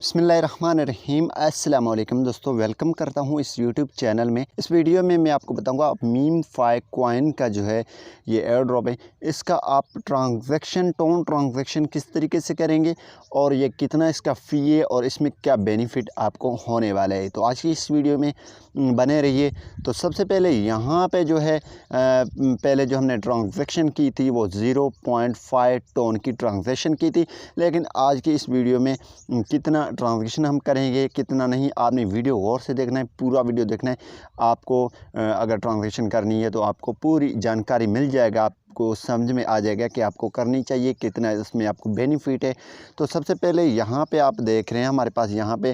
बिस्मिल्लाहिर्रहमानिर्रहीम अस्सलाम वालेकुम दोस्तों, वेलकम करता हूं इस यूट्यूब चैनल में। इस वीडियो में मैं आपको बताऊंगा मीम फाई कॉइन का जो है ये एयर ड्रॉप है, इसका आप टोन ट्रांजैक्शन किस तरीके से करेंगे और ये कितना इसका फ़ी है और इसमें क्या बेनिफिट आपको होने वाला है। तो आज की इस वीडियो में बने रहिए। तो सबसे पहले यहाँ पे जो है पहले जो हमने ट्रांजैक्शन की थी वो 0.5 टोन की ट्रांजैक्शन की थी, लेकिन आज की इस वीडियो में कितना ट्रांजैक्शन हम करेंगे कितना नहीं, आपने वीडियो गौर से देखना है, पूरा वीडियो देखना है। आपको अगर ट्रांजैक्शन करनी है तो आपको पूरी जानकारी मिल जाएगा, आपको समझ में आ जाएगा कि आपको करनी चाहिए, कितना इसमें आपको बेनिफिट है। तो सबसे पहले यहाँ पे आप देख रहे हैं हमारे पास यहाँ पे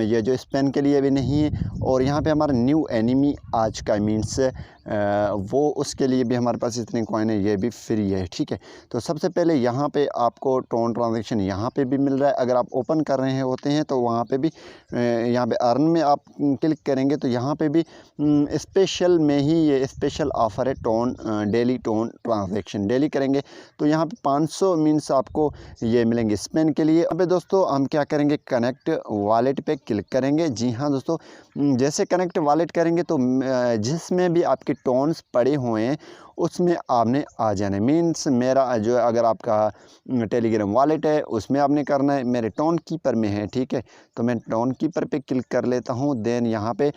ये जो स्पेन के लिए भी नहीं है और यहाँ पे हमारा न्यू एनिमी आज का मीन्स वो उसके लिए भी हमारे पास इतने कॉइन है, ये भी फ्री है। ठीक है, तो सबसे पहले यहाँ पे आपको टोन ट्रांजैक्शन यहाँ पे भी मिल रहा है। अगर आप ओपन कर रहे होते हैं तो वहाँ पे भी यहाँ पे अर्न में आप क्लिक करेंगे तो यहाँ पे भी स्पेशल में ही ये स्पेशल ऑफ़र है tone daily tone transaction daily करेंगे तो यहाँ पे 500 मीन्स आपको ये मिलेंगे स्पेन के लिए। अब दोस्तों हम क्या करेंगे, कनेक्ट वॉलेट पे क्लिक करेंगे। जी हाँ दोस्तों, जैसे कनेक्ट वॉलेट करेंगे तो जिसमें भी आपके टोन्स पड़े हुए हैं उसमें आपने आ जाना है। मीन्स मेरा जो अगर आपका टेलीग्राम वॉलेट है उसमें आपने करना है, मेरे टोन कीपर में है। ठीक है, तो मैं टोन कीपर पे क्लिक कर लेता हूँ, देन यहाँ पे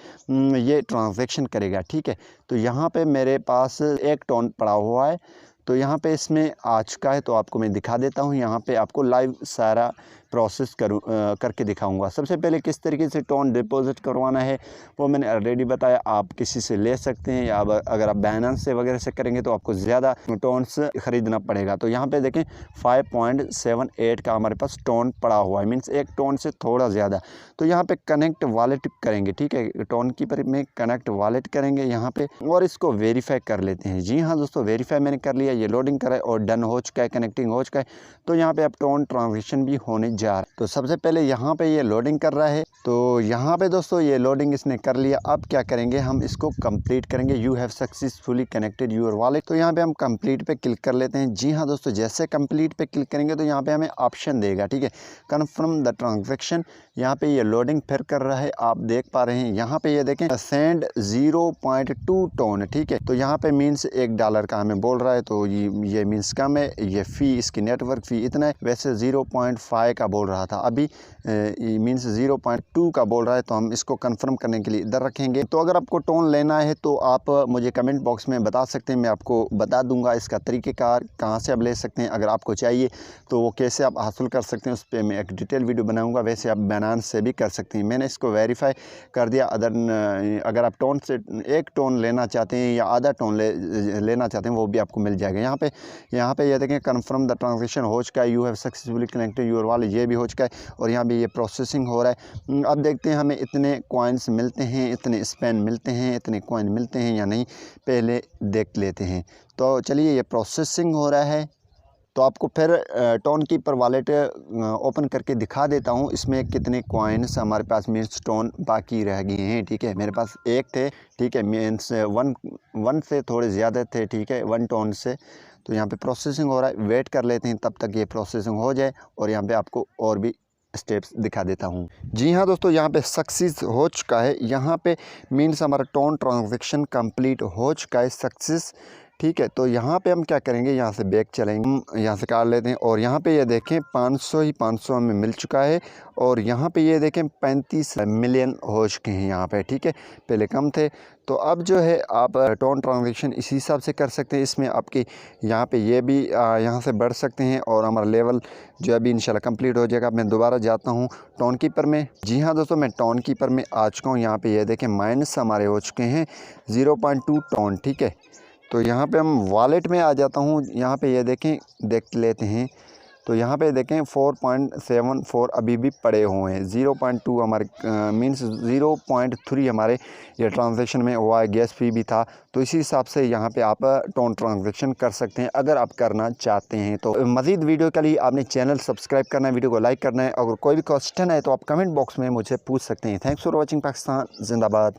ये ट्रांजैक्शन करेगा। ठीक है, तो यहाँ पे मेरे पास एक टोन पड़ा हुआ है, तो यहाँ पे इसमें आ चुका है, तो आपको मैं दिखा देता हूँ। यहाँ पे आपको लाइव सारा प्रोसेस करके दिखाऊंगा। सबसे पहले किस तरीके से टोन डिपॉजिट करवाना है वो मैंने ऑलरेडी बताया, आप किसी से ले सकते हैं या अगर आप बाइनेंस से वगैरह से करेंगे तो आपको ज़्यादा टोन्स ख़रीदना पड़ेगा। तो यहाँ पे देखें 5.78 का हमारे पास टोन पड़ा हुआ है, मीन्स एक टोन से थोड़ा ज़्यादा। तो यहाँ पे कनेक्ट वॉलेट करेंगे। ठीक है, टोन कीपर में कनेक्ट वॉलेट करेंगे यहाँ पे और इसको वेरीफाई कर लेते हैं। जी हाँ दोस्तों, वेरीफाई मैंने कर लिया, ये लोडिंग करा है और डन हो चुका है, कनेक्टिंग हो चुका है। तो यहाँ पे अब टोन ट्रांजैक्शन भी होने जा रहा है। तो सबसे पहले यहाँ पे ये लोडिंग कर रहा है, तो यहाँ पे दोस्तों ये लोडिंग इसने कर लिया। अब क्या करेंगे, हम इसको कंप्लीट करेंगे। You have successfully connected your wallet, तो यहाँ पे हम कंप्लीट पे क्लिक कर लेते हैं। जी हाँ दोस्तों, जैसे कंप्लीट पे क्लिक करेंगे तो यहाँ पे हमें ऑप्शन देगा। ठीक है, कन्फर्म द ट्रांजैक्शन, यहाँ पे ये लोडिंग फिर कर रहा है, आप देख पा रहे हैं। यहाँ पे ये देखें सेंड 0.2 टोन। ठीक है, तो यहाँ पे मीन्स $1 का हमें बोल रहा है, तो ये मीन्स कम है, ये फ़ी इसकी नेटवर्क फ़ी इतना है। वैसे 0.5 का बोल रहा था, अभी मीन्स 0.2 का बोल रहा है, तो हम इसको कंफर्म करने के लिए इधर रखेंगे। तो अगर आपको टोन लेना है तो आप मुझे कमेंट बॉक्स में बता सकते हैं, मैं आपको बता दूंगा इसका तरीक़ेकार, कहाँ से आप ले सकते हैं। अगर आपको चाहिए तो वो कैसे आप हासिल कर सकते हैं उस पर मैं एक डिटेल वीडियो बनाऊँगा। वैसे आप बाइनेंस से भी कर सकते हैं, मैंने इसको वेरीफाई कर दिया। अगर आप टोन से एक टोन लेना चाहते हैं या आधा टोन लेना चाहते हैं वो भी आपको मिल जाएगा। यहाँ पे ये देखें कन्फर्म द ट्रांजैक्शन हो चुका है, you have successfully connected your wallet, ये भी हो चुका है और यहाँ भी ये प्रोसेसिंग हो रहा है। अब देखते हैं हमें इतने कॉइन्स मिलते हैं, इतने स्पेन मिलते हैं, इतने कॉइन मिलते हैं या नहीं, पहले देख लेते हैं। तो चलिए, ये प्रोसेसिंग हो रहा है, तो आपको फिर टोन कीपर वॉलेट ओपन करके दिखा देता हूँ इसमें कितने कॉइन्स हमारे पास मीन्स टोन बाकी रह गए हैं। ठीक है, मेरे पास एक थे। ठीक है, मीन्स वन से थोड़े ज़्यादा थे। ठीक है, 1 टोन से। तो यहाँ पे प्रोसेसिंग हो रहा है, वेट कर लेते हैं तब तक ये प्रोसेसिंग हो जाए और यहाँ पे आपको और भी स्टेप्स दिखा देता हूँ। जी हाँ दोस्तों, यहाँ पे सक्सेस हो चुका है, यहाँ पे मीन्स हमारा टोन ट्रांजैक्शन कंप्लीट हो चुका है, सक्सेस। ठीक है, तो यहाँ पे हम क्या करेंगे, यहाँ से बैक चलेंगे, हम यहाँ से काट लेते हैं और यहाँ पे ये देखें 500 हमें मिल चुका है और यहाँ पे ये देखें 35 मिलियन हो चुके हैं यहाँ पे। ठीक है, पहले कम थे। तो अब जो है आप टोन ट्रांजैक्शन इसी हिसाब से कर सकते हैं, इसमें आपकी यहाँ पे ये भी यहाँ से बढ़ सकते हैं और हमारा लेवल जो अभी इंशाल्लाह कंप्लीट हो जाएगा। मैं दोबारा जाता हूँ टोन कीपर में। जी हाँ दोस्तों, मैं टोन कीपर में आ चुका हूँ। यहाँ पे ये देखें माइनस हमारे हो चुके हैं 0.2 टोन। ठीक है, तो यहाँ पे हम वॉलेट में आ जाता हूँ, यहाँ पे ये देखें देख लेते हैं। तो यहाँ पे देखें 4.74 अभी भी पड़े हुए हैं, 0.2 हमारे मीन्स 0.3 हमारे ये ट्रांजैक्शन में हुआ है, गैस फी भी था। तो इसी हिसाब से यहाँ पे आप टोन ट्रांजैक्शन कर सकते हैं अगर आप करना चाहते हैं। तो मज़ीद वीडियो के लिए आपने चैनल सब्सक्राइब करना है, वीडियो को लाइक करना है। अगर कोई भी क्वेश्चन है तो आप कमेंट बॉक्स में मुझे पूछ सकते हैं। Thanks for watching. पाकिस्तान जिंदाबाद।